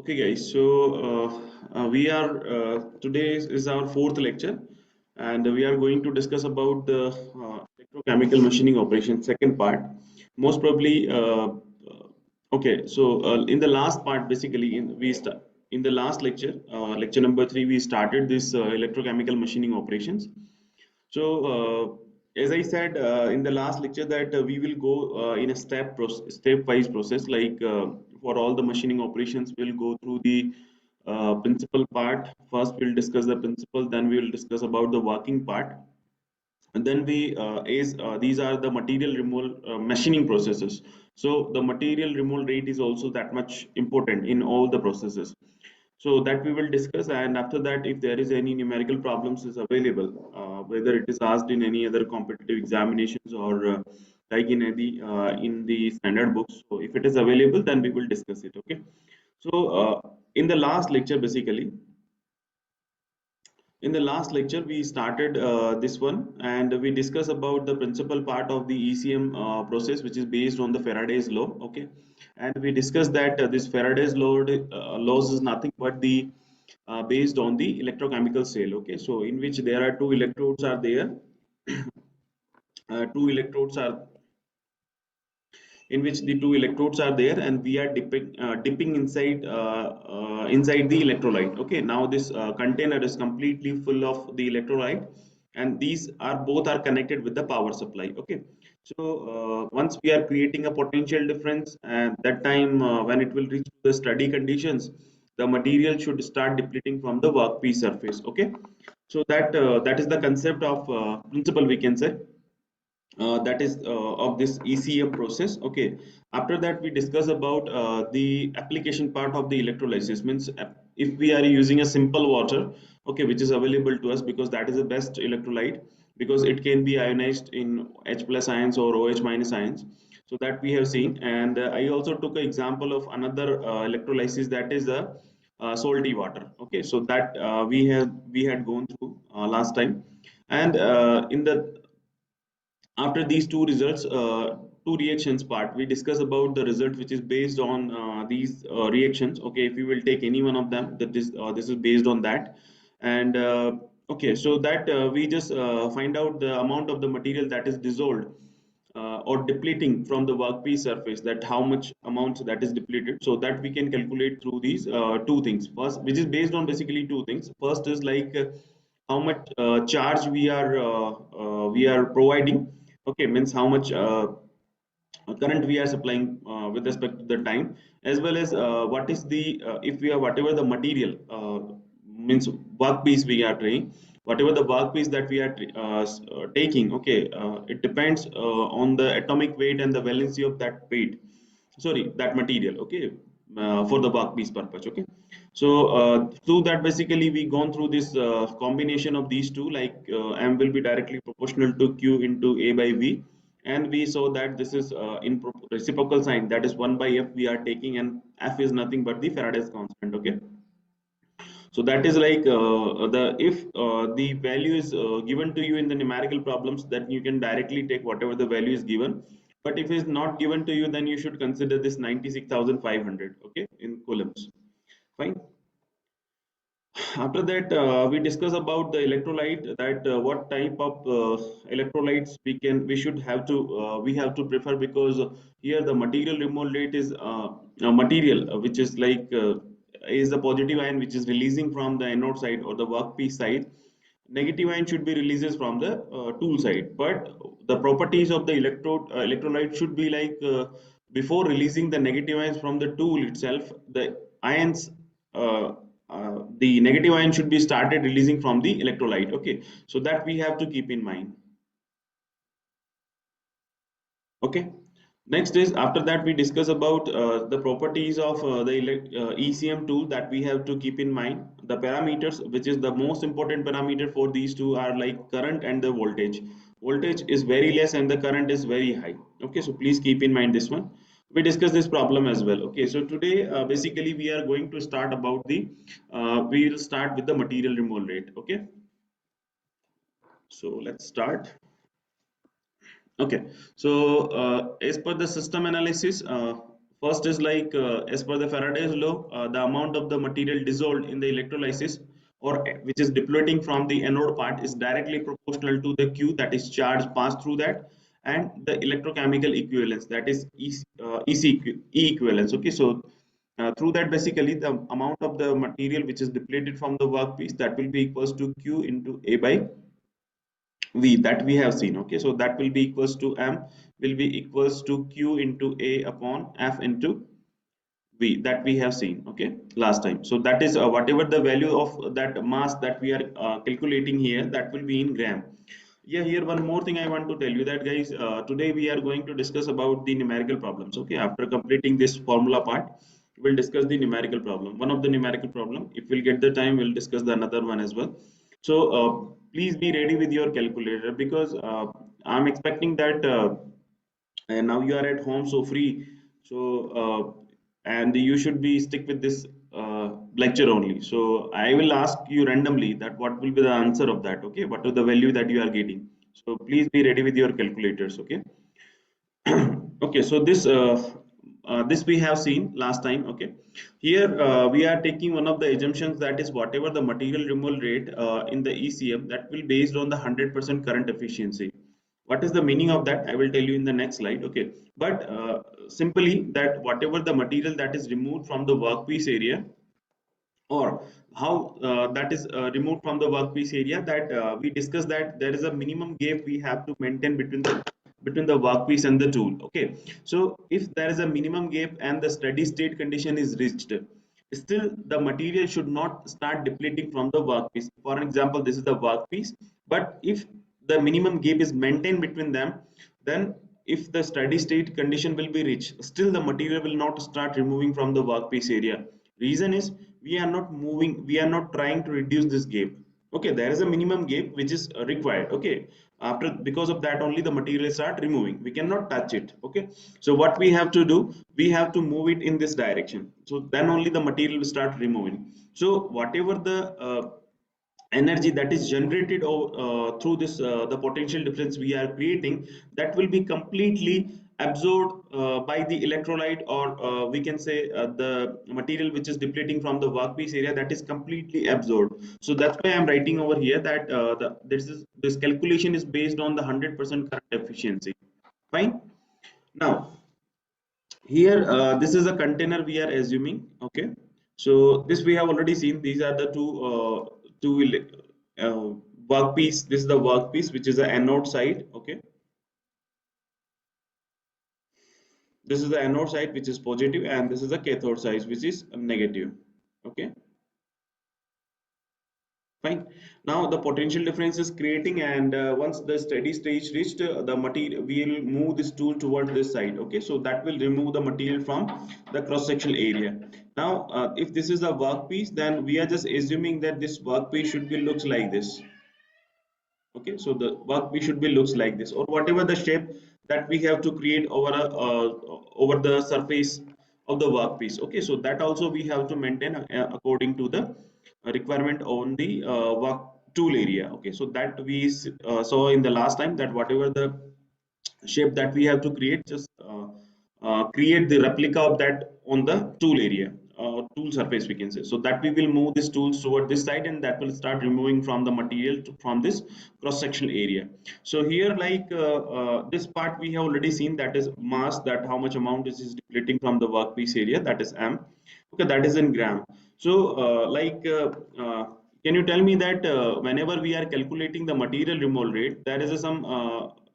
Okay, guys. So we are today is our fourth lecture, and we are going to discuss about the electrochemical machining operation, second part. Most probably, okay. So in the last part, basically, in the last lecture, lecture number 3, we started this electrochemical machining operations. So, as I said in the last lecture, that we will go in a step-wise process. Like for all the machining operations, we'll go through the principal part. First, we'll discuss the principle. Then we will discuss about the working part. And then these are the material removal machining processes. So the material removal rate is also that much important in all the processes. So that we will discuss, and after that, if there is any numerical problems is available, whether it is asked in any other competitive examinations or like in the standard books. So if it is available, then we will discuss it. Okay. So in the last lecture, basically, in the last lecture, we started this one, and we discussed about the principal part of the ECM process, which is based on the Faraday's law. Okay, and we discussed that this Faraday's laws is nothing but the based on the electrochemical cell. Okay, so in which there are two electrodes are there, two electrodes are in which the two electrodes are there, and we are dipping inside the electrolyte. Okay, now this container is completely full of the electrolyte, and these are both are connected with the power supply. Okay, so once we are creating a potential difference, and that time when it will reach the steady conditions, the material should start depleting from the workpiece surface. Okay, so that is the concept of principle, we can say, that is of this ECM process. Okay. After that, we discuss about the application part of the electrolysis. Means if we are using a simple water, okay, which is available to us because that is the best electrolyte, because it can be ionized in H plus ions or OH minus ions. So that we have seen, and I also took an example of another electrolysis, that is the salty water. Okay, so that we had gone through last time, and in the after these two results, two reactions part, we discuss about the result which is based on these reactions. Okay, if you will take any one of them, that is this is based on that. And okay, so that we just find out the amount of the material that is dissolved or depleting from the workpiece surface, that how much amount that is depleted, so that we can calculate through these two things. First, which is based on basically two things. First is like how much charge we are providing. Okay, means how much current we are supplying with respect to the time, as well as what is the if we are whatever the material means workpiece we are trying, whatever the workpiece that we are taking. Okay, it depends on the atomic weight and the valency of that weight, sorry, that material. Okay, for the workpiece purpose. Okay, so through that, basically we gone through this combination of these two, like m will be directly proportional to q into a by v, and we saw that this is in reciprocal sign, that is 1 by f we are taking, and f is nothing but the Faraday's constant. Okay, so that is like the if the value is given to you in the numerical problems, that you can directly take whatever the value is given. But if it's not given to you, then you should consider this 96,500, okay, in coulombs. Fine. After that, we discuss about the electrolyte, that what type of electrolytes we should have to we have to prefer, because here the material removal rate is a material which is like is the positive ion which is releasing from the anode side or the workpiece side. Negative ion should be releases from the tool side, but the properties of the electrolyte should be like before releasing the negative ions from the tool itself, the ions the negative ion should be started releasing from the electrolyte. Okay, so that we have to keep in mind. Okay, next is, after that we discuss about the properties of ECM tool, that we have to keep in mind. The parameters, which is the most important parameter for these two, are like current and the voltage. Voltage is very less and the current is very high. Okay, so please keep in mind this one. We discuss this problem as well. Okay, so today basically we are going to start about the we will start with the material removal rate. Okay, so let's start. Okay, so as per the system analysis, First is like as per the Faraday's law, the amount of the material dissolved in the electrolysis or which is depleting from the anode part is directly proportional to the Q, that is charge passed through that, and the electrochemical equivalence, that is E equivalence. Okay, so through that basically the amount of the material which is depleted from the workpiece, that will be equals to Q into A by V, that we have seen. Okay, so that will be equals to M will be equals to Q into A upon F into V, that we have seen, okay, last time. So that is whatever the value of that mass that we are calculating here, that will be in gram. Yeah, here one more thing I want to tell you that guys, today we are going to discuss about the numerical problems. Okay, after completing this formula part, we'll discuss the numerical problem. One of the numerical problem, if we'll get the time, we'll discuss the another one as well. So please be ready with your calculator, because I'm expecting that and now you are at home so free, so and you should be stick with this lecture only. So I will ask you randomly that what will be the answer of that. Okay, what is the value that you are getting. So please be ready with your calculators. Okay. Okay, so this we have seen last time. Okay, here we are taking one of the assumptions, that is whatever the material removal rate in the ECM, that will based on the 100% current efficiency. What is the meaning of that, I will tell you in the next slide. Okay, but simply that whatever the material that is removed from the workpiece area, or how that is removed from the workpiece area, that we discussed that there is a minimum gap we have to maintain between the workpiece and the tool. Okay, so if there is a minimum gap and the steady state condition is reached, still the material should not start depleting from the workpiece. For example, this is the workpiece, but if the minimum gap is maintained between them, then if the steady state condition will be reached, still the material will not start removing from the workpiece area. Reason is we are not moving, we are not trying to reduce this gap. Okay, there is a minimum gap which is required. Okay, after because of that only the material start removing, we cannot touch it. Okay, so what we have to do, we have to move it in this direction, so then only the material will start removing. So whatever the energy that is generated through this the potential difference we are creating, that will be completely absorbed by the electrolyte, or we can say the material which is depleting from the workpiece area, that is completely absorbed. So that's why I'm writing over here that this calculation is based on the 100% current efficiency. Fine. Now here this is a container we are assuming. Okay, so this we have already seen, these are the two uh, workpiece. This is the workpiece which is the anode side. Okay, this is the anode side which is positive, and this is the cathode side which is negative. Okay, fine. Now the potential difference is creating, and once the steady state reached, the material we will move this tool toward this side. Okay, so that will remove the material from the cross sectional area. Now if this is a workpiece, then we are just assuming that this workpiece should be looks like this. Okay, so the workpiece should be looks like this, or whatever the shape that we have to create over the surface of the workpiece. Okay, so that also we have to maintain according to the requirement on the work tool area. Okay, so that we saw in the last time, that whatever the shape that we have to create, just create the replica of that on the tool area, tool surface we can say. So that we will move these tools toward this side, and that will start removing from the material from this cross sectional area. So here like this part we have already seen, that is mass, that how much amount is depleting from the workpiece area, that is m. Okay, that is in gram. So can you tell me that whenever we are calculating the material removal rate, there is some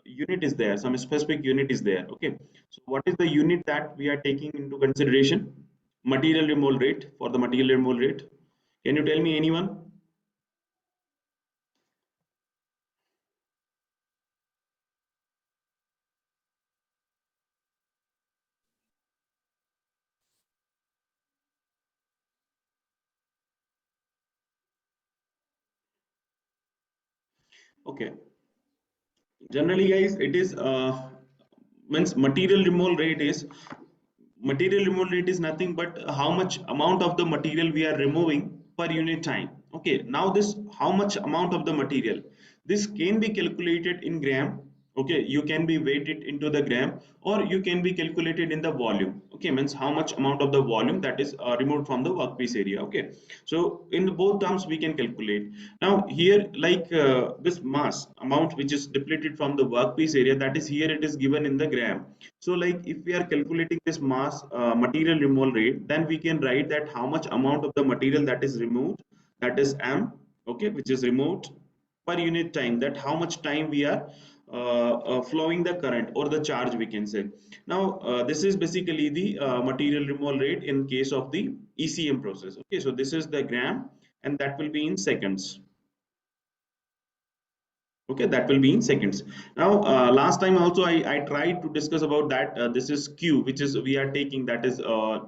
unit is there, some specific unit is there. Okay, so what is the unit that we are taking into consideration? Material removal rate, for the material removal rate, can you tell me anyone? Okay, generally guys, it is means material removal rate is nothing but how much amount of the material we are removing per unit time. Okay, now this how much amount of the material, this can be calculated in gram. Okay, you can be weighted into the gram, or you can be calculated in the volume. Okay, means how much amount of the volume that is removed from the workpiece area. Okay, so in both terms we can calculate. Now here, like this mass amount which is depleted from the workpiece area, that is here it is given in the gram. So like if we are calculating this mass material removal rate, then we can write that how much amount of the material that is removed, that is m, okay, which is removed per unit time, that how much time we are flowing the current or the charge, we can say. Now this is basically the material removal rate in case of the ECM process. Okay, so this is the gram and that will be in seconds. Okay, that will be in seconds. Now last time also I tried to discuss about that this is q, which is we are taking, that is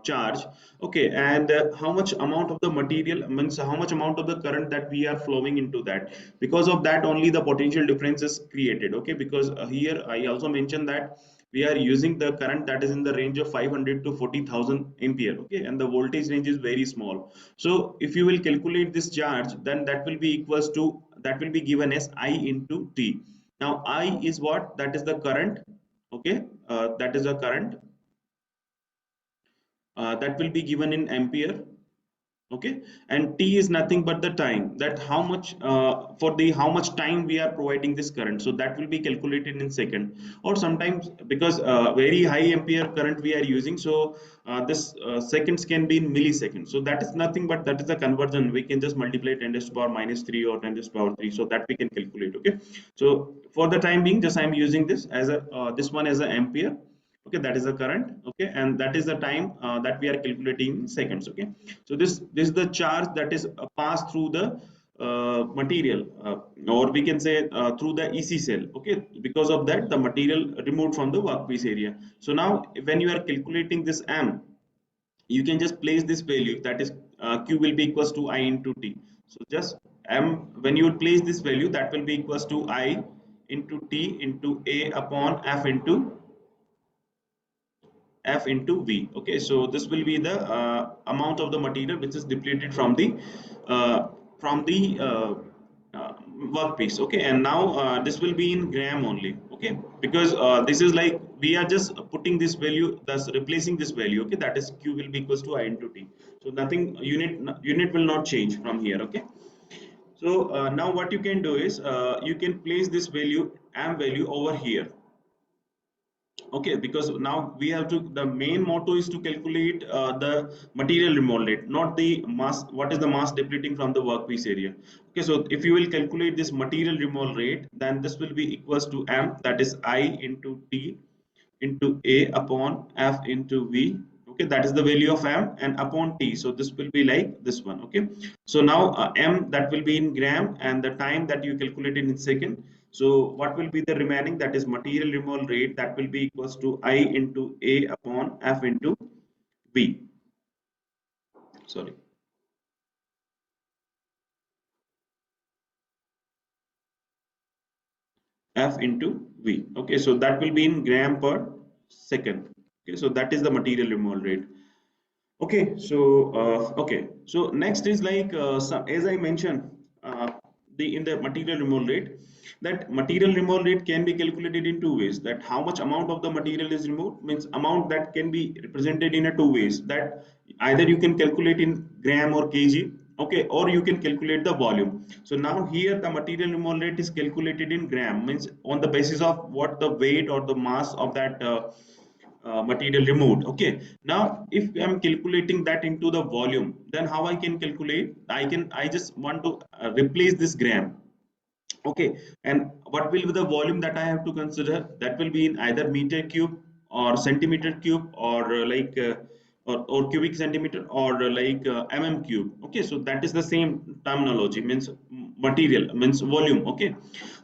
charge. Okay, and how much amount of the material, means how much amount of the current that we are flowing into that. Because of that only the potential difference is created. Okay, because here I also mentioned that we are using the current that is in the range of 500 to 40,000 ampere. Okay, and the voltage range is very small. So if you will calculate this charge, then that will be equals to, that will be given as I into T. Now I is what, that is the current. Okay, that is the current that will be given in ampere. Okay, and T is nothing but the time, that how much for the how much time we are providing this current, so that will be calculated in second. Or sometimes because very high ampere current we are using, so this seconds can be in milliseconds, so that is nothing but that is the conversion. We can just multiply 10 to the power minus 3 or 10 to the power 3, so that we can calculate. Okay, so for the time being, just I am using this as a this one as an ampere. Okay, that is the current. Okay, and that is the time that we are calculating in seconds. Okay, so this is the charge that is passed through the material, or we can say through the EC cell. Okay, because of that the material removed from the workpiece area. So now when you are calculating this m, you can just place this value, that is q will be equals to I into T. So just m, when you place this value, that will be equals to I into T into A upon F into F into V. Okay, so this will be the amount of the material which is depleted uh, from the workpiece. Okay, and now this will be in gram only. Okay, because this is like we are just putting this value, thus replacing this value. Okay, that is Q will be equals to I into T. So nothing, unit will not change from here. Okay. So now what you can do is you can place this value m value over here. Okay, because now we have to, the main motto is to calculate the material removal rate, not the mass, what is the mass depleting from the workpiece area. Okay, so if you will calculate this material removal rate, then this will be equals to m, that is I into T into A upon F into V. Okay, that is the value of m, and upon T, so this will be like this one. Okay, so now m, that will be in gram, and the time that you calculated in second. So what will be the remaining, that is material removal rate, that will be equals to I into A upon F into V. Sorry, F into V. Okay, so that will be in gram per second. Okay, so that is the material removal rate. Okay, so so next is like as I mentioned, the in the material removal rate, that material removal rate can be calculated in two ways. That how much amount of the material is removed, means amount that can be represented in a two ways. That either you can calculate in gram or kg. Okay, or you can calculate the volume. So now here the material removal rate is calculated in gram, means on the basis of what the weight or the mass of that material removed. Okay, now if I'm calculating that into the volume, then how I can calculate, I just want to replace this gram. Okay, and what will be the volume that I have to consider? That will be in either meter cube or centimeter cube, or or cubic centimeter, or mm cube. Okay, so that is the same terminology, means material means volume. Okay,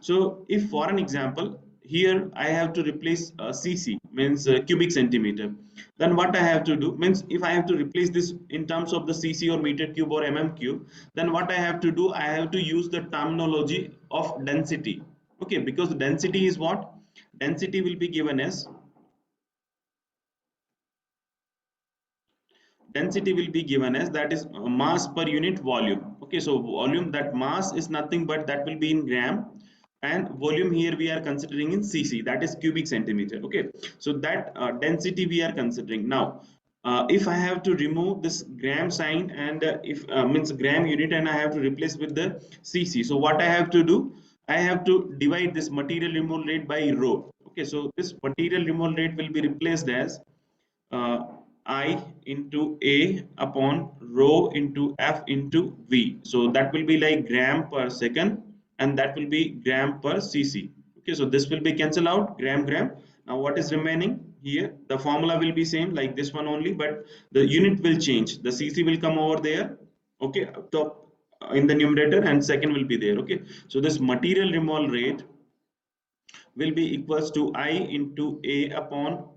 so if for an example here I have to replace cc, means cubic centimeter, then what I have to do, means if I have to replace this in terms of the cc or meter cube or mm cube, then what I have to do, I have to use the terminology of density. Okay, because density is what, density will be given as, density will be given as, that is mass per unit volume. Okay, so volume, that mass is nothing but that will be in gram, and volume here we are considering in cc, that is cubic centimeter. Okay, so that density we are considering now. if I have to remove this gram sign, and if means gram unit, and I have to replace with the cc, so what I have to do, I have to divide this material removal rate by rho. Okay, so this material removal rate will be replaced as uh, I into A upon rho into F into V. So that will be like gram per second, and that will be gram per cc. Okay, so this will be cancel out, gram gram. Now what is remaining here? The formula will be same like this one only, but the unit will change. The cc will come over there. Okay, top in the numerator, and second will be there. Okay, so this material removal rate will be equals to I into A upon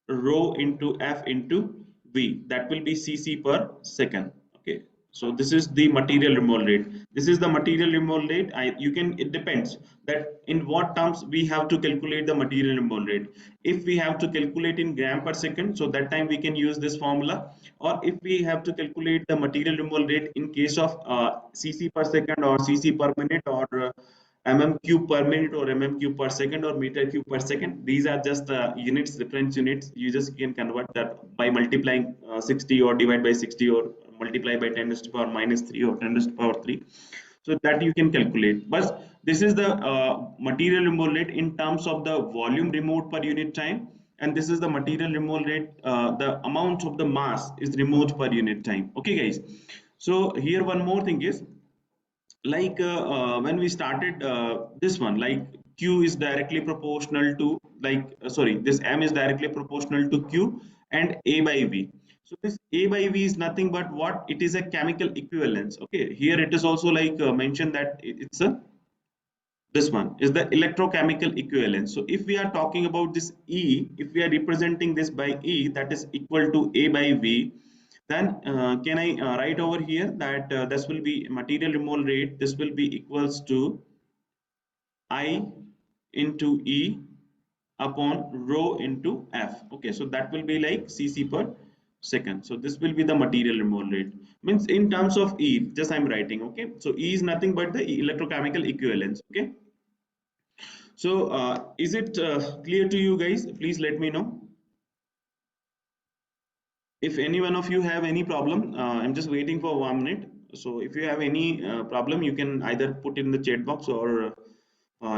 rho into F into V. That will be cc per second. Okay. So this is the material removal rate. This is the material removal rate. You can, it depends that in what terms we have to calculate the material removal rate. If we have to calculate in gram per second, so that time we can use this formula. Or if we have to calculate the material removal rate in case of cc per second or cc per minute, or mm cube per minute or mm cube per second or meter cube per second, these are just units, reference units. You just can convert that by multiplying 60 or divide by 60 or multiply by 10 to the power minus 3 or 10 to the power 3, so that you can calculate. But this is the material removal rate in terms of the volume removed per unit time, and this is the material removal rate, the amount of the mass is removed per unit time. Okay guys, so here one more thing is, like when we started this one, like q is directly proportional to, like sorry, this m is directly proportional to q and a by v. So this a by v is nothing but what, it is a chemical equivalence. Okay, here it is also like mentioned that it's a, this one is the electrochemical equivalence. So if we are talking about this E, if we are representing this by E, that is equal to A by V, then can I write over here that this will be material removal rate, this will be equals to I into E upon rho into F. Okay, so that will be like cc per second. So this will be the material removal rate. Means in terms of E, just I'm writing. Okay, so E is nothing but the electrochemical equivalence. Okay. So, is it clear to you guys? Please let me know. If any one of you have any problem, I'm just waiting for 1 minute. So, if you have any problem, you can either put in the chat box, or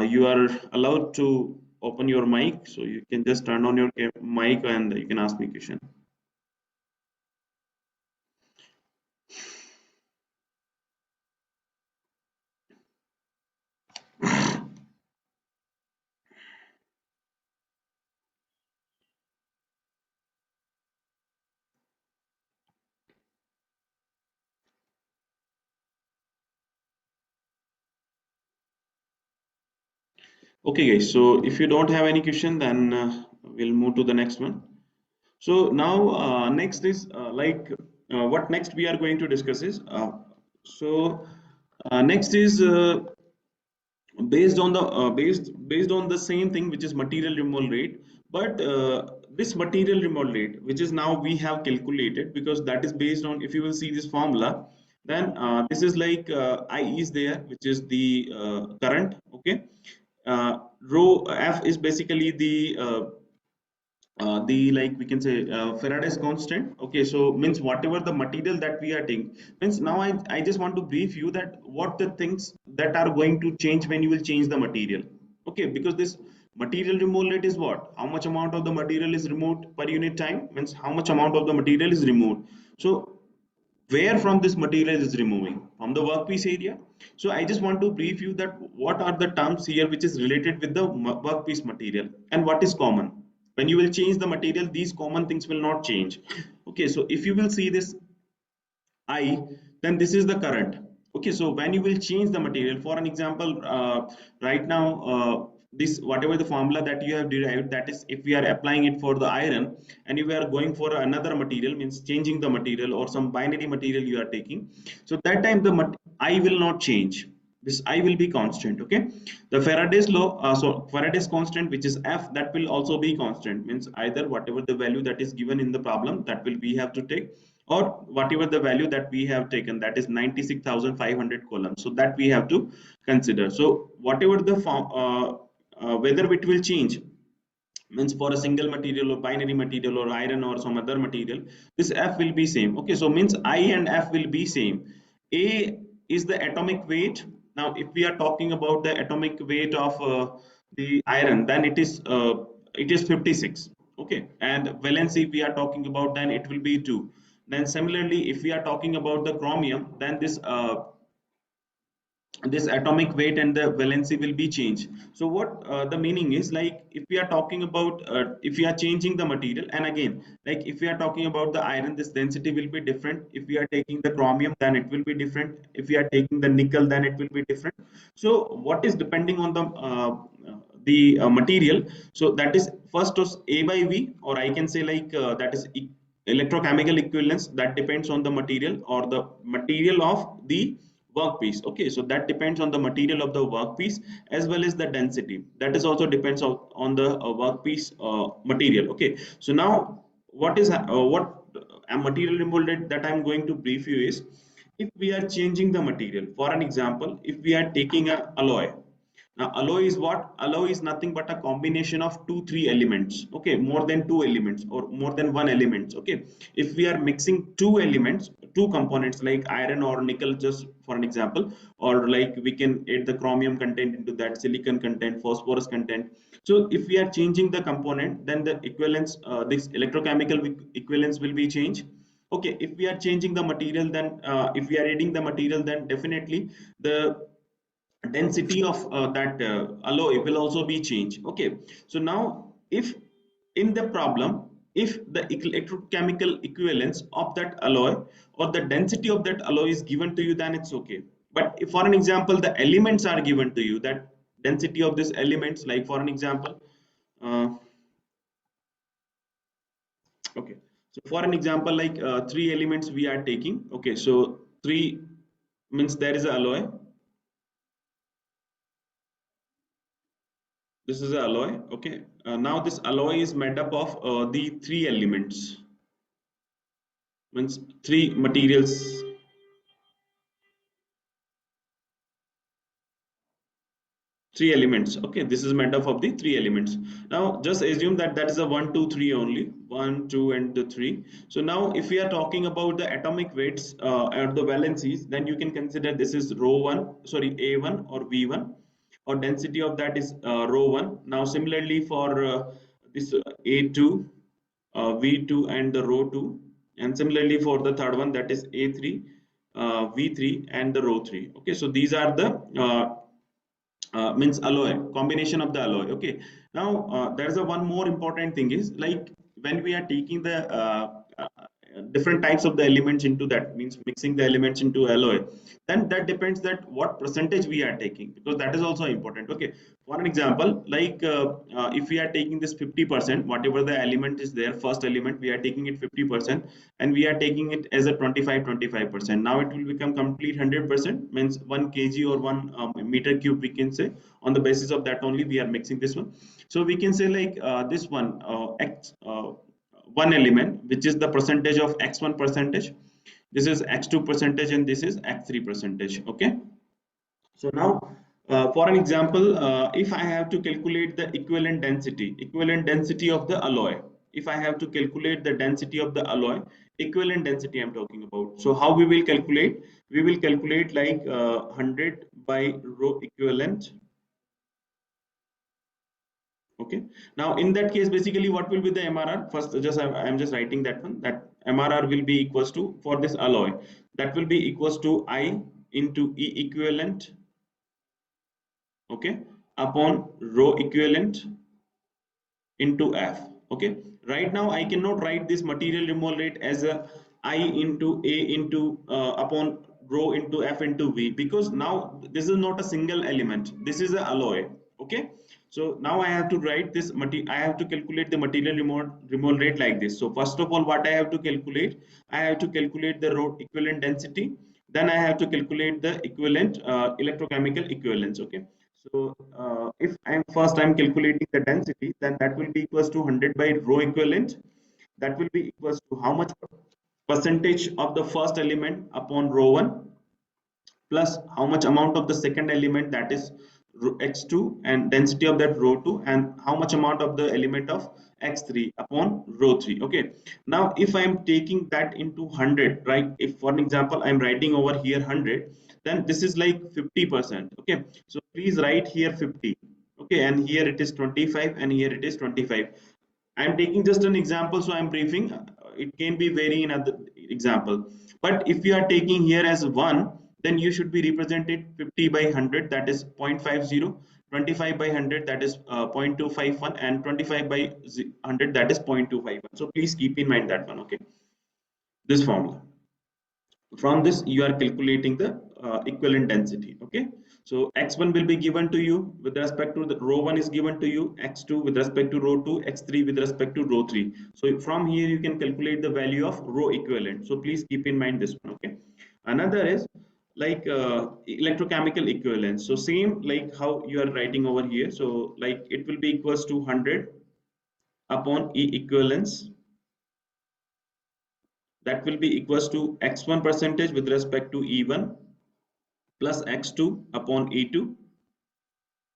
you are allowed to open your mic. So, you can just turn on your mic and you can ask me question. Okay, guys. So, if you don't have any question, then we'll move to the next one. So now next is what next we are going to discuss is so next is based on the based on the same thing, which is material removal rate. But this material removal rate, which is now we have calculated, because that is based on, if you will see this formula, then this is like I is there, which is the current. Okay, rho F is basically the, like we can say, Faraday's constant. Okay, so means whatever the material that we are taking, means now I just want to brief you that what the things that are going to change when you will change the material. Okay, because this material removal rate is what, how much amount of the material is removed per unit time, means how much amount of the material is removed. So where from this material is removing, from the workpiece area. So I just want to brief you that what are the terms here which is related with the workpiece material, and what is common. When you will change the material, these common things will not change. Okay, so if you will see this I, then this is the current. Okay, so when you will change the material, for an example, right now, this whatever the formula that you have derived, that is if we are applying it for the iron, and if we are going for another material, means changing the material or some binary material you are taking, so that time the I will not change. This I will be constant. Okay, the Faraday's law, so Faraday's constant, which is F, that will also be constant. Means either whatever the value that is given in the problem, that will we have to take, or whatever the value that we have taken, that is 96,500 columns, so that we have to consider. So whatever the form, whether it will change, means for a single material or binary material or iron or some other material, this F will be same. Okay, so means I and F will be same. A is the atomic weight. Now if we are talking about the atomic weight of the iron, then it is 56. Okay, and valency we are talking about, then it will be 2. Then similarly if we are talking about the chromium, then this atomic weight and the valency will be changed. So what the meaning is, like if we are talking about if we are changing the material, and again like if we are talking about the iron, this density will be different. If we are taking the chromium, then it will be different. If we are taking the nickel, then it will be different. So what is depending on the material, so that is first is A by V, or I can say like that is electrochemical equivalence, that depends on the material or the material of the workpiece. Okay, so that depends on the material of the workpiece, as well as the density, that is also depends on the workpiece material. Okay, so now what a material remolded that I'm going to brief you is, if we are changing the material, for an example, if we are taking a alloy. Now, alloy is what? Alloy is nothing but a combination of two, three elements. Okay, more than two elements or more than one elements. Okay, if we are mixing two elements, two components like iron or nickel, just for an example, or like we can add the chromium content into that, silicon content, phosphorus content. So, if we are changing the component, then the equivalence, this electrochemical equivalence will be changed. Okay, if we are changing the material, then if we are adding the material, then definitely the density of that alloy will also be changed. Okay, so now if in the problem, if the electrochemical equivalence of that alloy or the density of that alloy is given to you, then it's okay. But if for an example the elements are given to you, that density of these elements, like for an example okay, so for an example like three elements we are taking. Okay, so three means there is a alloy. This is an alloy. Okay. Now this alloy is made up of the three elements. Means three materials. Three elements. Okay. This is made up of the three elements. Now just assume that that is a one, two, three only. One, two, and the three. So now if we are talking about the atomic weights or the valencies, then you can consider this is rho one. Sorry, A1 or V1, or density of that is rho one. Now similarly for this A2, V2 and the row 2, and similarly for the third one, that is A3, V3 and the row 3. Okay, so these are the means alloy, combination of the alloy. Okay, now there's a one more important thing is, like when we are taking the different types of the elements into that, means mixing the elements into alloy, then that depends that what percentage we are taking, because that is also important. Okay, for an example like if we are taking this 50%, whatever the element is there, first element we are taking it 50%, and we are taking it as a 25%. Now it will become complete 100%, means 1 kg or 1 meter cube we can say. On the basis of that only we are mixing this one. So we can say like this one x one element, which is the percentage of x1 percentage, this is x2 percentage, and this is x3 percentage. Okay, so now, for an example, if I have to calculate the equivalent density of the alloy, if I have to calculate the density of the alloy, equivalent density I'm talking about. So how we will calculate? We will calculate like 100 by rho equivalent. Okay. Now in that case, basically what will be the MRR? First, just I'm just writing that one. That MRR will be equals to, for this alloy, that will be equals to I into E equivalent, okay, upon rho equivalent into F. Okay, right now I cannot write this material remole rate as a I into A into upon rho into F into V, because now this is not a single element, this is a alloy. Okay, so now I have to write this I have to calculate the material remole rate like this. So first of all, what I have to calculate, I have to calculate the rho equivalent density, then I have to calculate the equivalent electrochemical equivalence. Okay, so if I'm calculating the density, then that will be equals to 100 by rho equivalent. That will be equals to how much percentage of the first element upon rho 1, plus how much amount of the second element, that is x2 and density of that row 2 and how much amount of the element of x3 upon row 3. Okay, now if I am taking that into 100, right, if for an example I am writing over here 100, then this is like 50%. Okay, so please write here 50. Okay, and here it is 25 and here it is 25. I'm taking just an example, so I'm briefing. It can be vary in other example. But if you are taking here as 1, then you should be represented 50 by 100, that is 0.50, 25 by 100, that is 0.251, and 25 by 100, that is 0.251. So please keep in mind that one, okay? This formula. From this you are calculating the equivalent density. Okay, so x1 will be given to you with respect to the row 1 is given to you, x2 with respect to row 2, x3 with respect to row 3. So from here you can calculate the value of row equivalent, so please keep in mind this one. Okay, another is like electrochemical equivalence. So same like how you are writing over here, so like it will be equals to 100 upon E equivalence, that will be equals to x1 percentage with respect to E1 plus x2 upon E2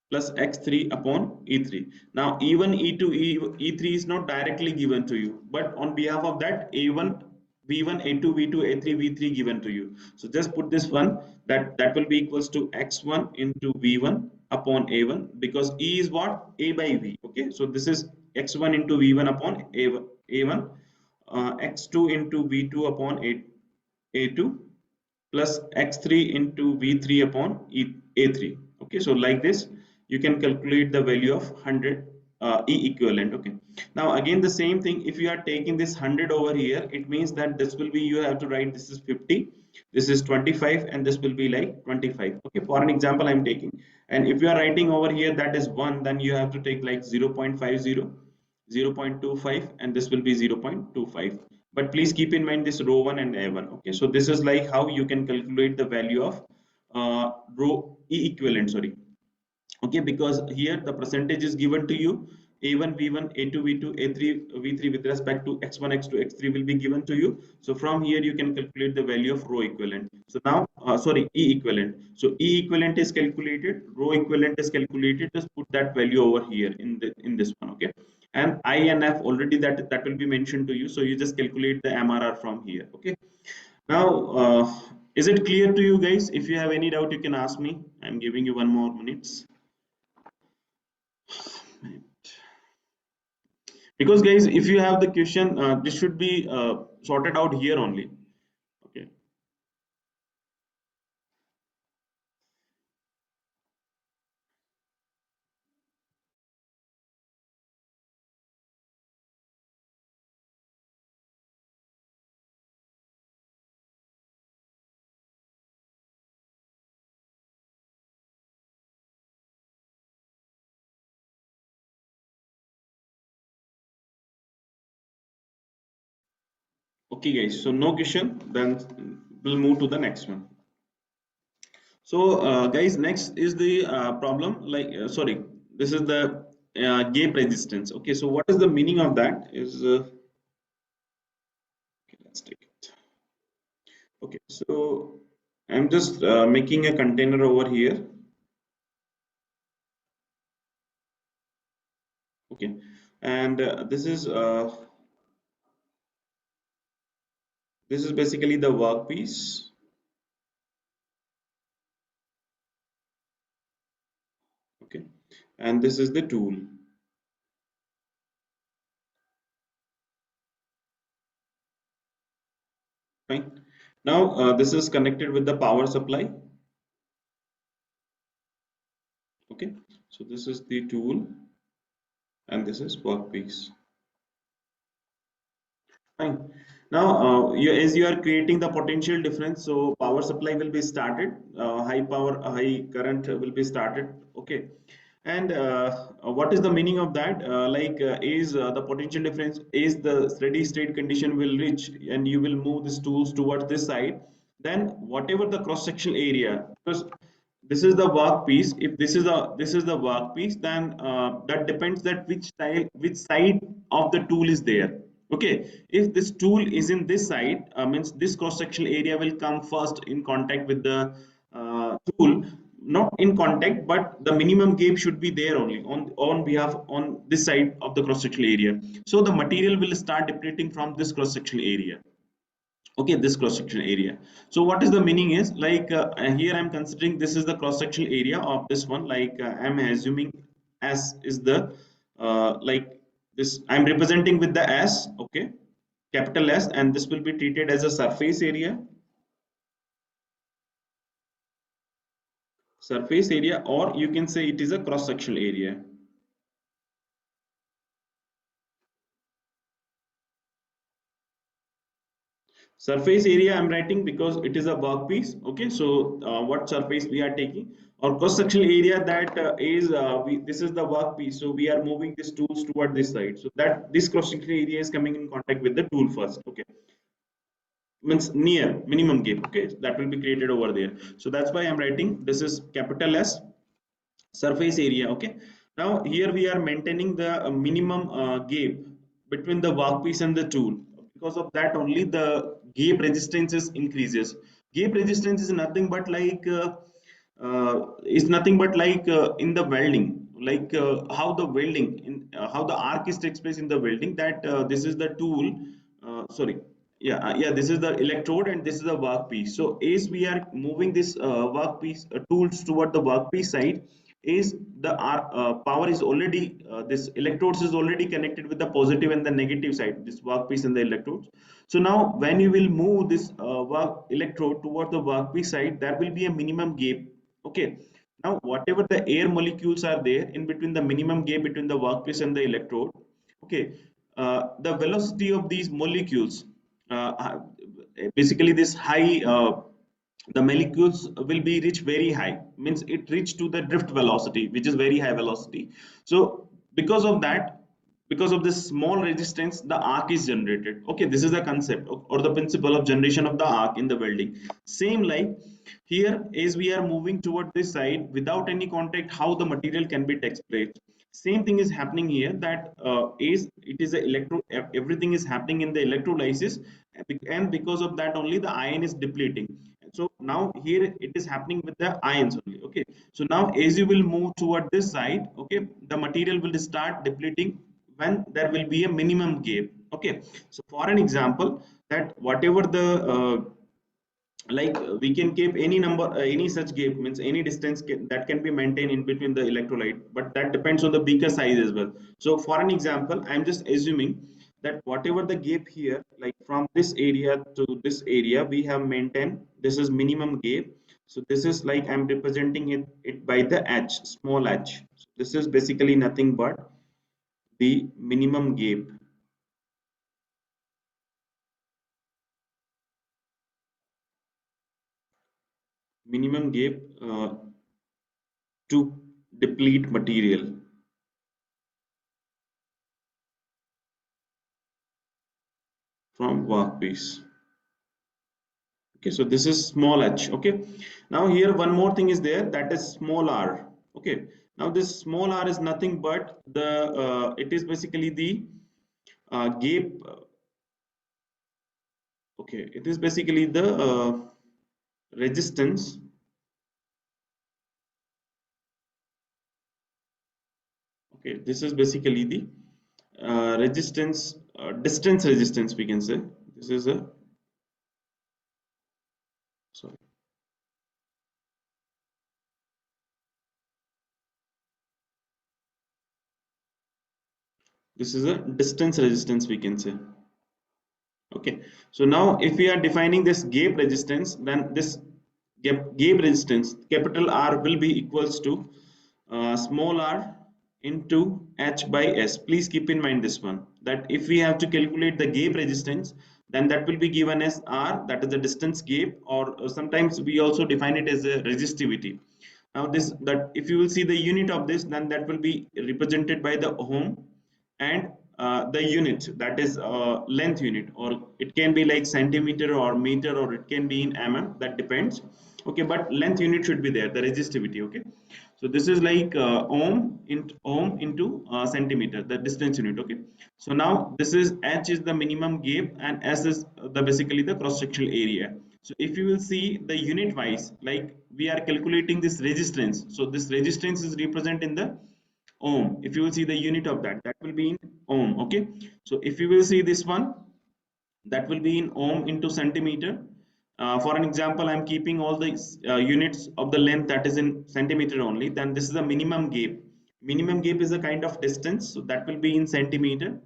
plus x3 upon E3. Now E1, E2, E3 is not directly given to you, but on behalf of that A1, V1, A2, V2, A3, V3 given to you. So just put this one, that will be equals to x1 into V1 upon A1, because E is what? A by V. Okay, so this is x1 into V1 upon A1, x2 into V2 upon A2 plus x3 into v3 upon a3. Okay, so like this you can calculate the value of 100 E equivalent. Okay, now again the same thing, if you are taking this 100 over here, it means that this will be, you have to write this is 50, this is 25, and this will be like 25. Okay, for an example I'm taking, and if you are writing over here that is 1, then you have to take like 0.50, 0.25, and this will be 0.25. But please keep in mind this row 1 and a1. Okay, so this is like how you can calculate the value of row E equivalent, sorry. Okay, because here the percentage is given to you, a1 v1 a2 v2 a3 v3 with respect to x1 x2 x3 will be given to you. So from here you can calculate the value of row equivalent. So now sorry, E equivalent. So E equivalent is calculated, row equivalent is calculated, just put that value over here in this one. Okay, and I and F already that will be mentioned to you, so you just calculate the MRR from here. Okay, now is it clear to you guys? If you have any doubt you can ask me. I'm giving you 1 more minutes. Because guys, if you have the question, this should be sorted out here only. Okay, okay guys, so no question, then we'll move to the next one. So guys, next is the problem, like sorry, this is the gap resistance. Okay, so what is the meaning of that is okay, let's take it. Okay, so I'm just making a container over here. Okay, and this is basically the workpiece. Okay, and this is the tool. Fine. Now this is connected with the power supply. Okay, so this is the tool and this is workpiece. Fine. Now as you are creating the potential difference, so power supply will be started, high power high current will be started. Okay, and what is the meaning of that? Is the potential difference is the steady state condition will reach and you will move these tools towards this side, then whatever the cross sectional area, because this is the workpiece, if this is the workpiece, then that depends that which side of the tool is there. Okay, if this tool is in this side, means this cross sectional area will come first in contact with the tool. not in contact, but the minimum gap should be there only on behalf on this side of the cross sectional area. So the material will start depleting from this cross sectional area. Okay, this cross sectional area. So what is the meaning is like here I'm considering this is the cross sectional area of this one, like I'm assuming S is the like this I'm representing with the S. Okay, capital S, and this will be treated as a surface area, or you can say it is a cross sectional area. Surface area I'm writing because it is a workpiece. Okay, so what surface we are taking, or cross sectional area, that this is the workpiece, so we are moving these tools toward this side, so that this cross sectional area is coming in contact with the tool first. Okay, means near minimum gap. Okay, that will be created over there. So that's why I'm writing this is capital S, surface area. Okay, now here we are maintaining the minimum gap between the workpiece and the tool. Because of that only the gap resistance increases. Gap resistance is nothing but like in the welding, like how the welding in how the arc is takes place in the welding, that this is the tool, sorry, yeah, this is the electrode and this is the workpiece. So as we are moving this workpiece tools toward the workpiece side, is the power is already this electrodes is already connected with the positive and the negative side, this workpiece and the electrodes. So now when you will move this work electrode toward the workpiece side, there will be a minimum gap. Okay, now whatever the air molecules are there in between, the minimum gap between the workpiece and the electrode. Okay, the velocity of these molecules, basically this high the molecules will be reach very high, means it reach to the drift velocity, which is very high velocity. So because of that, because of this small resistance, the arc is generated. Okay, this is the concept or the principle of generation of the arc in the welding. Same like here, as we are moving toward this side without any contact, how the material can be takes place. Same thing is happening here, that is it is a electro everything is happening in the electrolysis, and because of that only the ion is depleting. So now here it is happening with the ions only. Okay, so now as you will move toward this side, okay, the material will start depleting when there will be a minimum gap. Okay, so for an example, that whatever the like we can keep any number any such gap, means any distance that can be maintained in between the electrolyte, but that depends on the beaker size as well. So for an example, I'm just assuming that whatever the gap here, like from this area to this area, we have maintained this is minimum gap. So this is like I'm representing it by the h, small h. So this is basically nothing but the minimum gap, minimum gap to deplete material from workpiece. Okay, so this is small h. Okay, now here one more thing is there, that is small r. Okay, now this small r is nothing but the it is basically the gap. Okay, it is basically the resistance. Okay, this is basically the resistance, distance resistance, we can say. This is a, sorry, this is a distance resistance, we can say. Okay, so now if we are defining this gap resistance, then this gap resistance capital R will be equals to small r into h by s. Please keep in mind this one, that if we have to calculate the gap resistance, then that will be given as r, that is the distance gap, or sometimes we also define it as a resistivity. Now this, that if you will see the unit of this, then that will be represented by the ohm, and the unit, that is length unit, or it can be like centimeter or meter, or it can be in mm, that depends. Okay, but length unit should be there, the resistivity. Okay, so this is like ohm into centimeter, the distance unit. Okay, so now this is h is the minimum gap and s is the basically the cross sectional area. So if you will see the unit wise, like we are calculating this resistance. So this resistance is represented in the ohm. If you will see the unit of that, that will be in ohm. Okay. So if you will see this one, that will be in ohm into centimeter. For an example, I'm keeping all the units of the length that is in centimeter only. Then this is the minimum gap. Minimum gap is a kind of distance, so that will be in centimeter.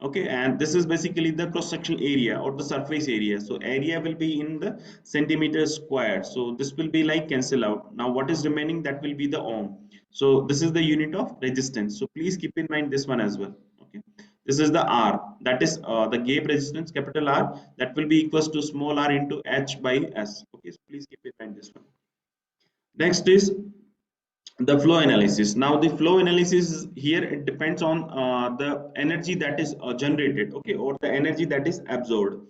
Okay, and this is basically the cross sectional area or the surface area. So area will be in the centimeter square. So this will be like cancel out. Now what is remaining, that will be the ohm. So this is the unit of resistance. So please keep in mind this one as well. Okay, this is the R, that is the gap resistance, capital R, that will be equals to small r into H by S. Okay, so please keep in mind this one. Next is the flow analysis. Now the flow analysis here, it depends on the energy that is generated, okay, or the energy that is absorbed.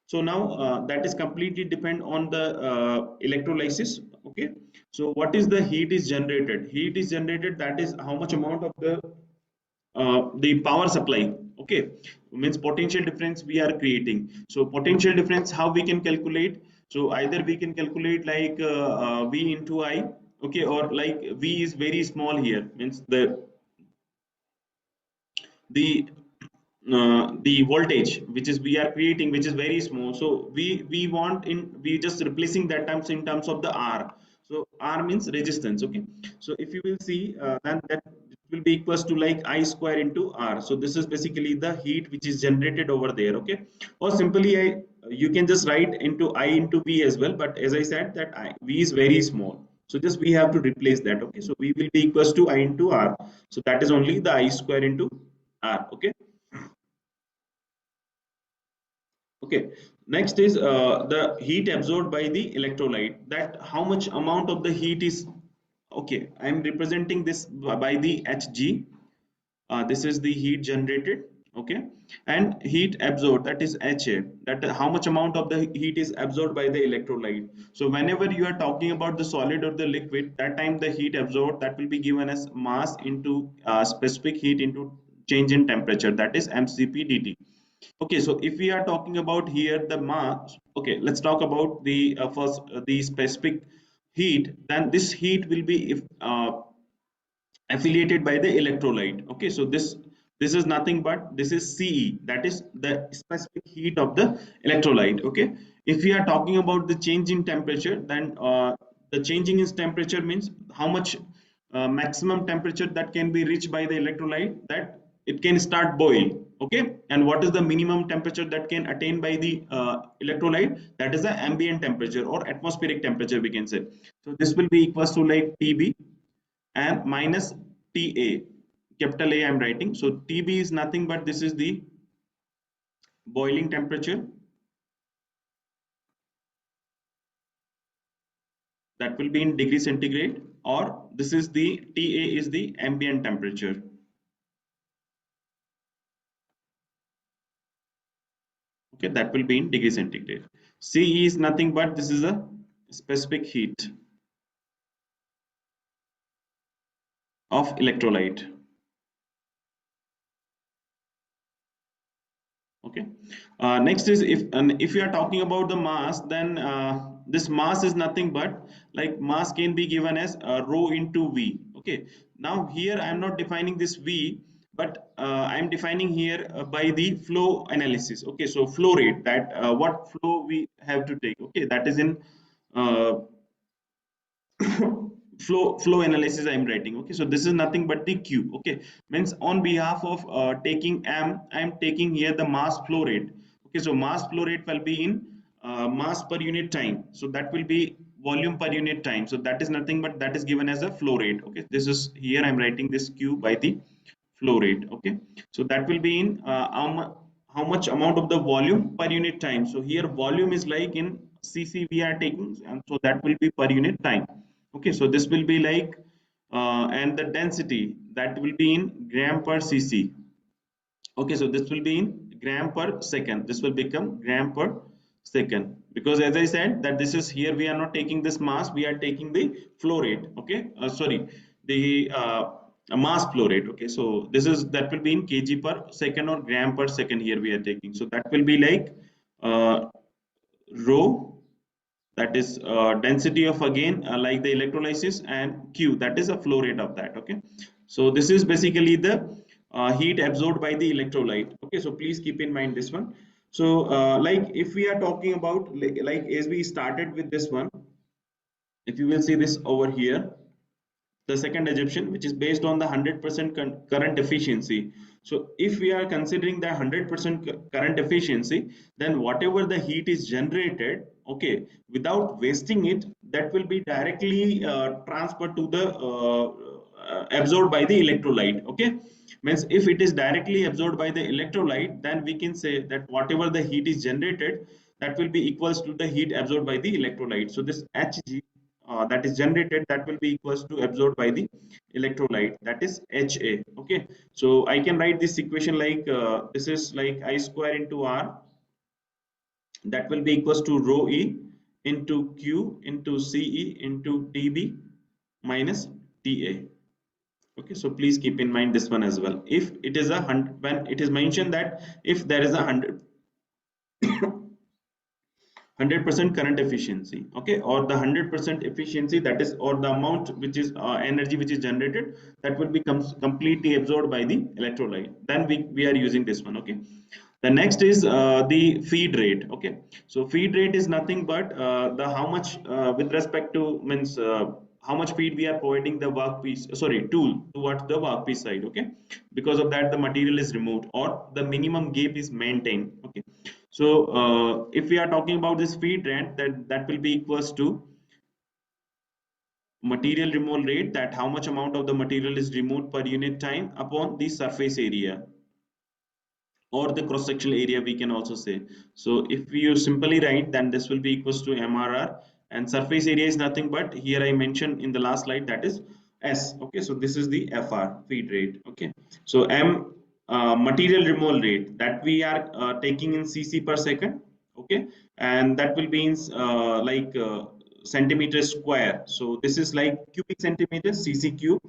So now that is completely depend on the electrolysis. Okay, so what is the heat is generated? Heat is generated, that is how much amount of the power supply. Okay, means potential difference we are creating. So potential difference, how we can calculate? So either we can calculate like V into I. Okay, or like V is very small here, means the voltage which is we are creating, which is very small. So we want in, we just replacing that terms in terms of the R. So R means resistance. Okay, so if you will see then that it will be equals to like I square into R. So this is basically the heat which is generated over there. Okay, or simply I, you can just write into I into V as well, but as I said that V is very small, so just we have to replace that. Okay, so V will be equals to I into R. So that is only the I square into R. Okay. Okay, next is the heat absorbed by the electrolyte. That how much amount of the heat is, okay, I am representing this by the Hg. This is the heat generated, okay, and heat absorbed, that is Ha. That how much amount of the heat is absorbed by the electrolyte. So whenever you are talking about the solid or the liquid, that time the heat absorbed, that will be given as mass into specific heat into change in temperature, that is mcp dt. Okay, so if we are talking about here the mass, okay, let's talk about the first the specific heat. Then this heat will be if affiliated by the electrolyte. Okay, so this is nothing but this is Ce, that is the specific heat of the electrolyte. Okay, if we are talking about the change in temperature, then the changing in temperature means how much maximum temperature that can be reached by the electrolyte, that it can start boil. Okay, and what is the minimum temperature that can attain by the electrolyte? That is the ambient temperature or atmospheric temperature, we can say. So this will be equals to like TB and minus Ta, capital A I'm writing. So TB is nothing but this is the boiling temperature, that will be in degree centigrade, or this is the Ta is the ambient temperature. Okay, that will be in degree centigrade. Ce is nothing but this is a specific heat of electrolyte. Okay, next is if you are talking about the mass, then this mass is nothing but like mass can be given as rho into V. Okay, now here I am not defining this V, but I am defining here by the flow analysis. Okay, so flow rate, that what flow we have to take. Okay, that is in uh, flow analysis I am writing. Okay, so this is nothing but the Q. Okay, means on behalf of taking M, I am taking here the mass flow rate. Okay, so mass flow rate will be in mass per unit time, so that will be volume per unit time. So that is nothing but that is given as a flow rate. Okay, this is here I am writing this Q by the flow rate. Okay, so that will be in how much amount of the volume per unit time. So here volume is like in cc we are taking, and so that will be per unit time. Okay, so this will be like and the density, that will be in gram per cc. Okay, so this will be in gram per second, this will become gram per second, because as I said that this is here we are not taking this mass, we are taking the flow rate. Okay, sorry, the mass flow rate. Okay, so this is, that will be in kg per second or gram per second here we are taking. So that will be like uh, rho that is density of again like the electrolysis, and Q, that is a flow rate of that. Okay, so this is basically the heat absorbed by the electrolyte. Okay, so please keep in mind this one. So like if we are talking about like as we started with this one, if you will see this over here, the second assumption, which is based on the 100% current efficiency. So if we are considering the 100% current efficiency, then whatever the heat is generated, okay, without wasting it, that will be directly transferred to the absorbed by the electrolyte. Okay, means if it is directly absorbed by the electrolyte, then we can say that whatever the heat is generated, that will be equals to the heat absorbed by the electrolyte. So this Hg that is generated, that will be equals to absorbed by the electrolyte, that is Ha. Okay, so I can write this equation like this is like I square into R, that will be equals to rho E into Q into Ce into Tb minus Ta. Okay, so please keep in mind this one as well. If it is a hundred, when it is mentioned that if there is a 100% current efficiency, okay, or the 100% efficiency, that is, or the amount which is energy which is generated, that will be completely absorbed by the electrolyte, then we are using this one. Okay, the next is the feed rate. Okay, so feed rate is nothing but the how much with respect to means how much feed we are providing the workpiece, sorry, tool towards the workpiece side. Okay, because of that the material is removed or the minimum gap is maintained. Okay, so if we are talking about this feed rate, that will be equals to material removal rate, that how much amount of the material is removed per unit time upon the surface area, or the cross sectional area we can also say. So if you simply write, then this will be equals to MRR, and surface area is nothing but here I mentioned in the last slide, that is S. Okay, so this is the FR, feed rate. Okay, so M, material removal rate, that we are taking in cc per second. Okay, and that will be in like centimeter square. So this is like cubic centimeters, cc cube,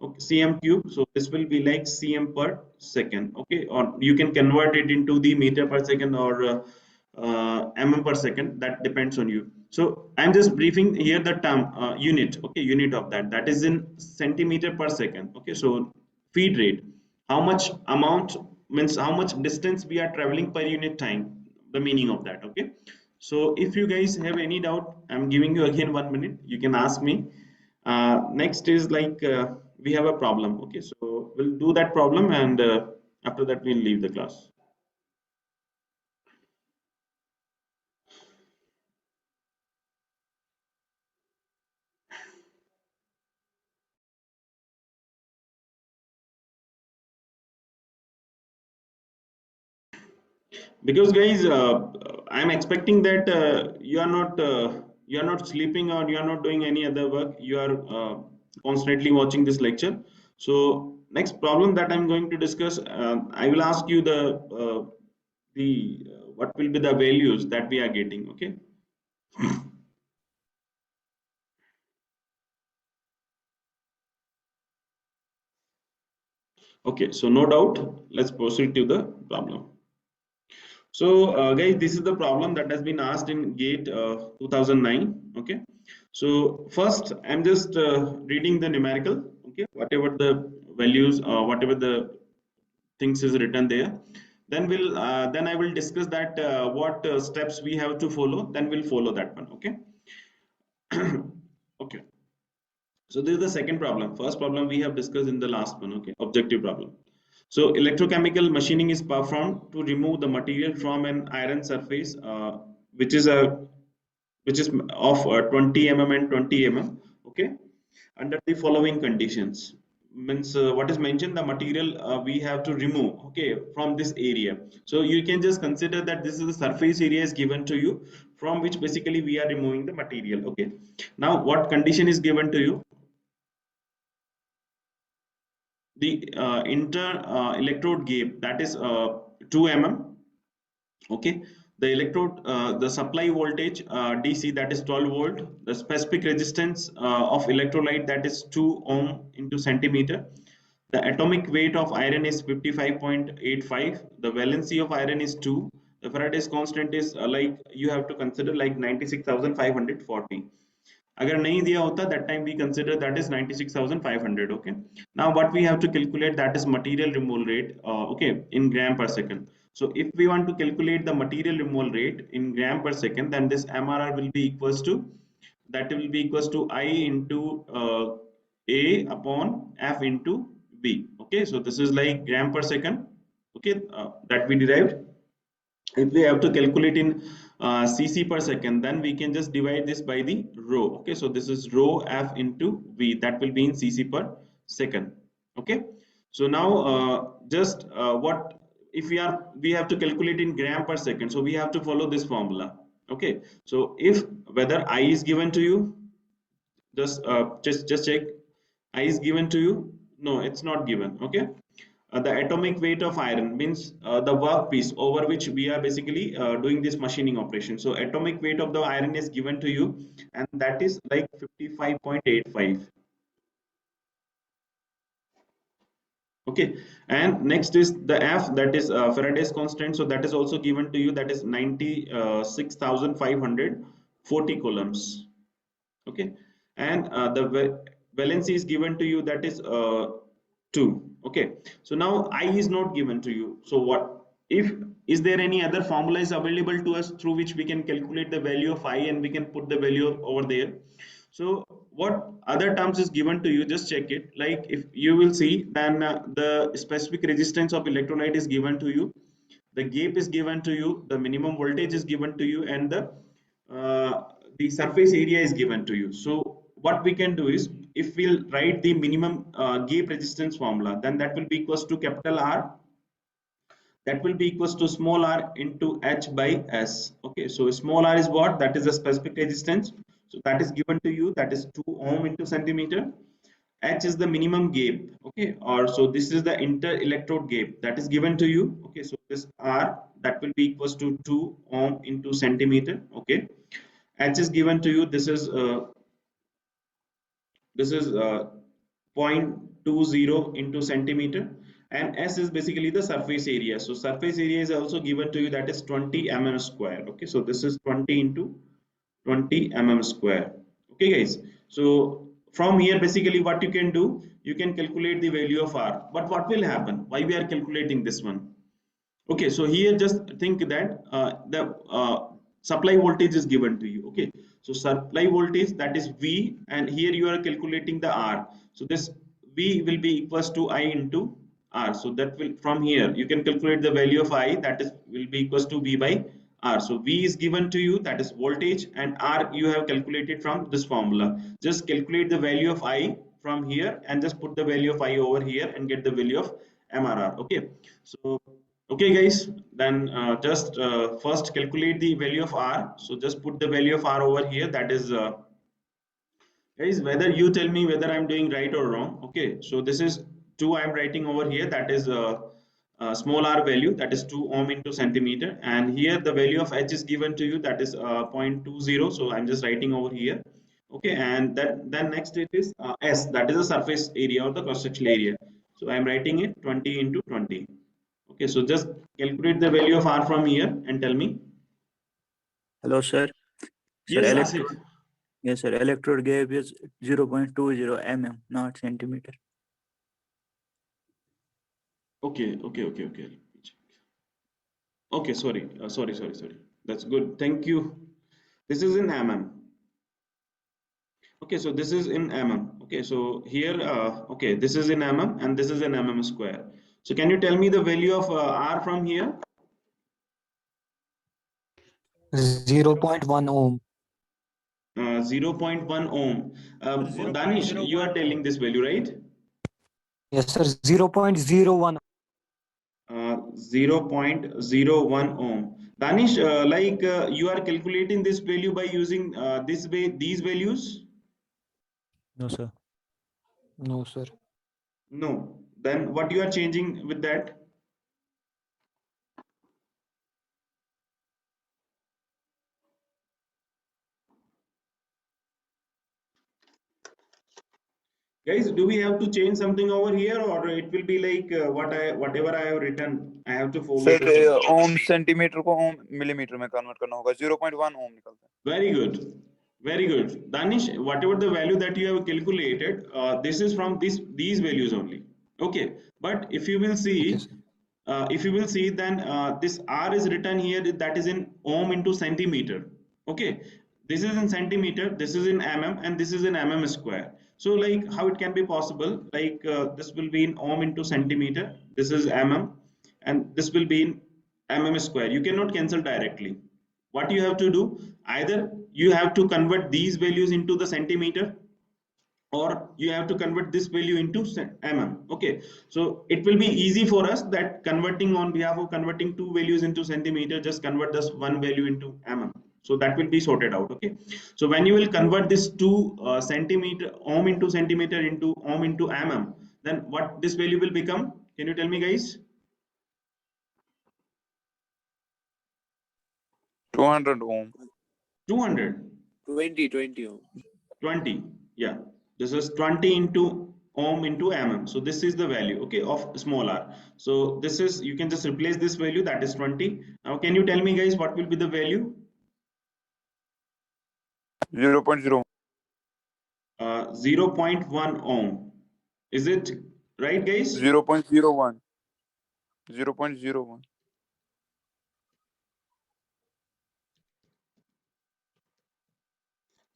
okay, cm cube. So this will be like cm per second. Okay, or you can convert it into the meter per second or mm per second, that depends on you. So I'm just briefing here the term unit. Okay, unit of that, that is in centimeter per second. Okay, so feed rate, how much amount, means how much distance we are traveling per unit time, the meaning of that. Okay, so if you guys have any doubt, I'm giving you again 1 minute, you can ask me. Next is like we have a problem. Okay, so we'll do that problem, and after that we'll leave the class. Because guys, I'm expecting that you are not sleeping or you are not doing any other work, you are constantly watching this lecture. So next problem that I'm going to discuss, I will ask you the what will be the values that we are getting. Okay, okay, so no doubt, let's proceed to the problem. So, guys, this is the problem that has been asked in GATE 2009. Okay. So, first, I'm just reading the numerical. Okay. Whatever the values, whatever the things is written there. Then I will discuss that what steps we have to follow. Then we'll follow that one. Okay. Okay. So this is the second problem. First problem we have discussed in the last one. Okay. Objective problem. So electrochemical machining is performed to remove the material from an iron surface, which is a which is of 20 mm and 20 mm. Okay, under the following conditions. Means what is mentioned, the material we have to remove. Okay, from this area. So you can just consider that this is the surface area is given to you, from which basically we are removing the material. Okay. Now what condition is given to you? The inter electrode gap, that is 2 mm. Okay, the electrode the supply voltage DC, that is 12 volt, the specific resistance of electrolyte, that is 2 ohm into centimeter, the atomic weight of iron is 55.85, the valency of iron is 2, the Faraday's constant is like you have to consider like 96,540. अगर नहीं दिया होता, that time we consider that is 96,500. Okay, now what we have to calculate, that is material remole rate, okay, in gram per second. So if we want to calculate the material remole rate in gram per second, then this MRR will be equals to, that will be equals to I into A upon F into B. Okay, so this is like gram per second. Okay, that we derived. If we have to calculate in cc per second, then we can just divide this by the rho. Okay, so this is rho F into V, that will be in cc per second. Okay, so now just what if we have to calculate in gram per second, so we have to follow this formula. Okay, so if whether I is given to you, just check, I is given to you. No, it's not given. Okay, the atomic weight of iron means the workpiece over which we are basically doing this machining operation. So atomic weight of the iron is given to you, and that is like 55.85. Okay, and next is the F, that is Faraday's constant. So that is also given to you, that is 96,540 coulombs. Okay, and the valency is given to you, that is 2. Okay, so now I is not given to you. So what if, is there any other formula is available to us through which we can calculate the value of I and we can put the value over there? So what other terms is given to you, just check it. Like if you will see, then the specific resistance of electrolyte is given to you, the gap is given to you, the minimum voltage is given to you, and uh, the surface area is given to you. So what we can do is, if we'll write the minimum gap resistance formula, then that will be equals to capital R, that will be equals to small r into H by S. Okay, so small r is what? That is the specific resistance. So that is given to you, that is 2 ohm into centimeter. H is the minimum gap. Okay, or so this is the inter electrode gap that is given to you. Okay, so this R, that will be equals to 2 ohm into centimeter. Okay, H is given to you. This is 0.20 into centimeter, and S is basically the surface area. So surface area is also given to you, that is 20 mm square. Okay, so this is 20 into 20 mm square. Okay guys, so from here basically what you can do, you can calculate the value of R. But what will happen, why we are calculating this one? Okay, so here just think that the supply voltage is given to you. Okay, so supply voltage, that is V, and here you are calculating the R. So this V will be equals to I into R. So that will, from here you can calculate the value of I, that is will be equals to V by R. So V is given to you, that is voltage, and R you have calculated from this formula. Just calculate the value of I from here and just put the value of I over here and get the value of MRR. Okay, so okay guys, then just first calculate the value of R. So just put the value of R over here, that is guys, whether you tell me whether I'm doing right or wrong. Okay, so this is 2 I'm writing over here, that is small r value, that is 2 ohm into centimeter, and here the value of H is given to you, that is 0.20. So I'm just writing over here. Okay, and then next it is S, that is the surface area or the cross sectional area. So I'm writing it 20 into 20. Okay, so just calculate the value of R from here and tell me. Hello, sir. Sir, Yes, Asif. yes, sir. Electrode gap is 0.20 mm, not centimeter. Okay. Let me check. Okay, sorry. That's good. Thank you. This is in mm. Okay, so this is in mm. Okay, so here, okay, this is in mm and this is in mm square. So can you tell me the value of R from here? 0.1 ohm. 0.1 ohm. Danish, you are telling this value, right? Yes, sir. 0.01. 0.01 ohm. Danish, like you are calculating this value by using these values? No, sir. No, sir. No. Then what you are changing with that? Guys, do we have to change something over here, or it will be like whatever I have written, I have to follow sir the same? Ohm centimetre को ohm millimetre में convert करना होगा 0.1 ओम निकलता है. Very good. Very good. Danish, whatever the value that you have calculated, this is from these values only. Okay. But Okay, sir. if you will see, then this R is written here, that is in ohm into centimeter. Okay. This is in centimeter, this is in mm, and this is in mm square. So like how it can be possible, like this will be in ohm into centimeter, this is mm, and this will be in mm square. You cannot cancel directly. What you have to do, either you have to convert these values into the centimeter, or you have to convert this value into mm. Okay, so it will be easy for us that converting, on behalf of converting two values into centimeter, just convert this one value into mm, so that will be sorted out. Okay, so when you will convert this two centimeter, ohm into centimeter, into ohm into mm, then what this value will become, can you tell me guys? 200 ohm. 200. 20 ohm. 20, yeah, this is 20 into ohm into mm, so this is the value, okay, of small r. So this is, you can just replace this value, that is 20. Now can you tell me guys what will be the value? 0.0. 0.1 ohm, is it right guys? 0.01. 0.01.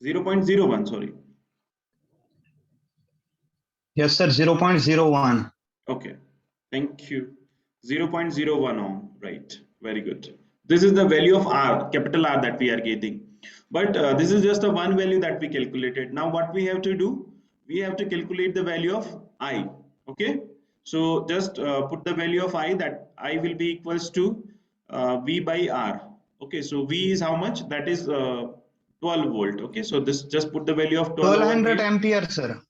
0.01, sorry. Yes, sir. 0.01. Okay, thank you. 0.01 ohm, right? Very good. This is the value of R, capital R, that we are getting. But this is just a one value that we calculated. Now what we have to do? We have to calculate the value of I. Okay. So just put the value of I, that I will be equals to V by R. Okay. So V is how much? That is 12 volt. Okay. So this, just put the value of 12 over 1200 here. ampere, sir.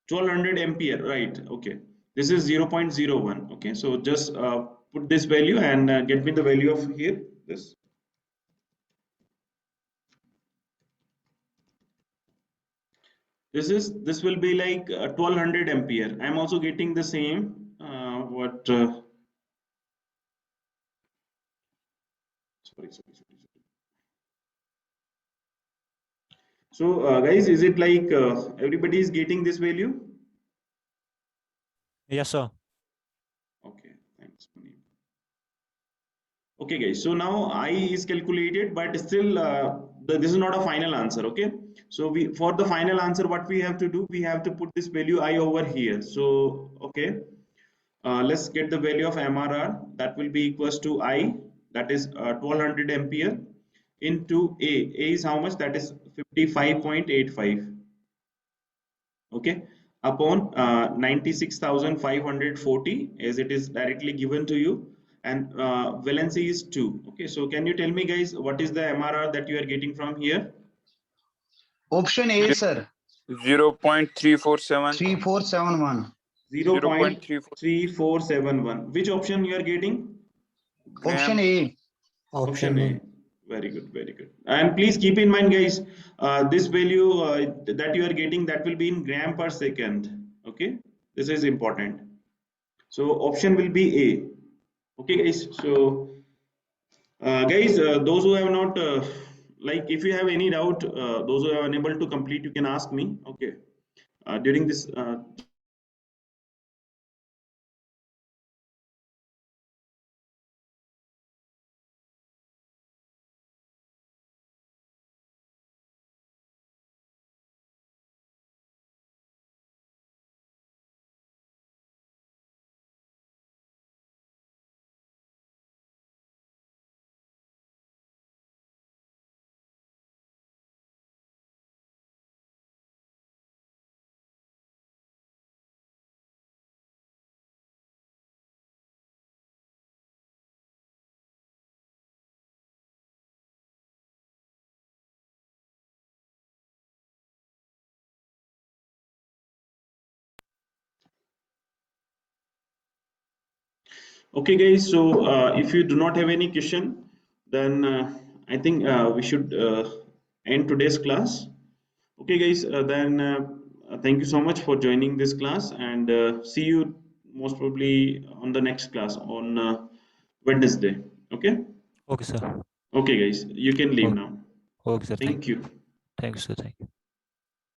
1200 ampere, right? Okay, this is 0.01. Okay, so just put this value and get me the value of here, this will be like 1200 ampere. I'm also getting the same sorry. So guys, is it like everybody is getting this value? Yes, sir. Okay, thanks Manish. Okay guys, so now I is calculated, but still this is not a final answer. Okay, so we, for the final answer, what we have to do, we have to put this value I over here. So okay, let's get the value of MRR, that will be equals to I, that is 1200 ampere, into A is how much, that is 55.85, okay, upon 96,540, as it is directly given to you, and valency is 2. Okay, so can you tell me guys what is the MRR that you are getting from here? Option A, sir. 0.347. 3471. 0.3471. Which option you are getting? Option A. Option A. Very good, very good. And please keep in mind, guys, this value that you are getting, that will be in gram per second. Okay, this is important. So option will be A. Okay, guys. So, guys, those who have not, like, if you have any doubt, those who are unable to complete, you can ask me. Okay, during this. Okay, guys. So if you do not have any question, then I think we should end today's class. Okay, guys. Then thank you so much for joining this class, and see you most probably on the next class on Wednesday. Okay. Okay, sir. Okay, guys, you can leave Okay, now. okay, sir. Thank you. Thank you, sir. Thank you.